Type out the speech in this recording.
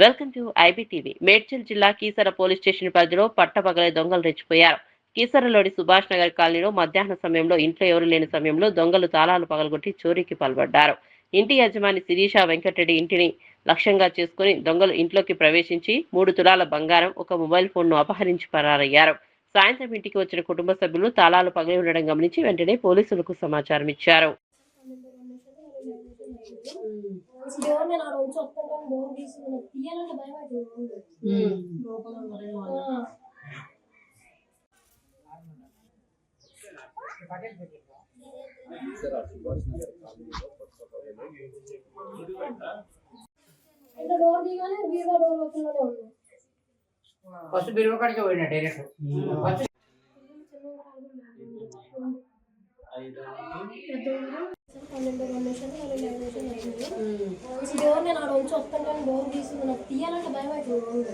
Welcome to IBTV. Medchal జిల్లా Keesara police station పరిధిలో పట్టపగలే దొంగలు రెచ్చిపోయారు. కీసరలోని సుభాష్ నగర్ కాలనీలో మధ్యాహ్న సమయంలో ఇంట్లో ఎవరు లేని సమయంలో దొంగలు తాళాలు పగలగొట్టి చోరీకి పాల్పడ్డారు. ఇంటి యజమాని శిరీష వెంకటరెడ్డి ఇంటిని లక్ష్యంగా చేసుకుని దొంగలు ఇంట్లోకి ప్రవేశించి 3 తులాల బంగారం, ఒక మొబైల్ ఫోన్ను అపహరించి పరారయ్యారు. సాయంత్రం ఇంటికి వచ్చిన కుటుంబ సభ్యులు తాళాలు పగిలి ఉండడం గమనించి వెంటనే పోలీసులకు సమాచారం ఇచ్చారు. డోర్ నేను ఆ రోజు వస్తాను డోర్ తీసి తీయాలంటే భయం అవుతుంది. అంటే డోర్ తీయగానే బీరువా డోర్ వస్తుందనే ఉంది. ఫస్ట్ బీరువా కాడికి పోయినా డైరెక్ట్ డోర్ నేను ఆ రోజు వస్తాను డోర్ తీసి తీయాలంటే భయం అవుతుంది.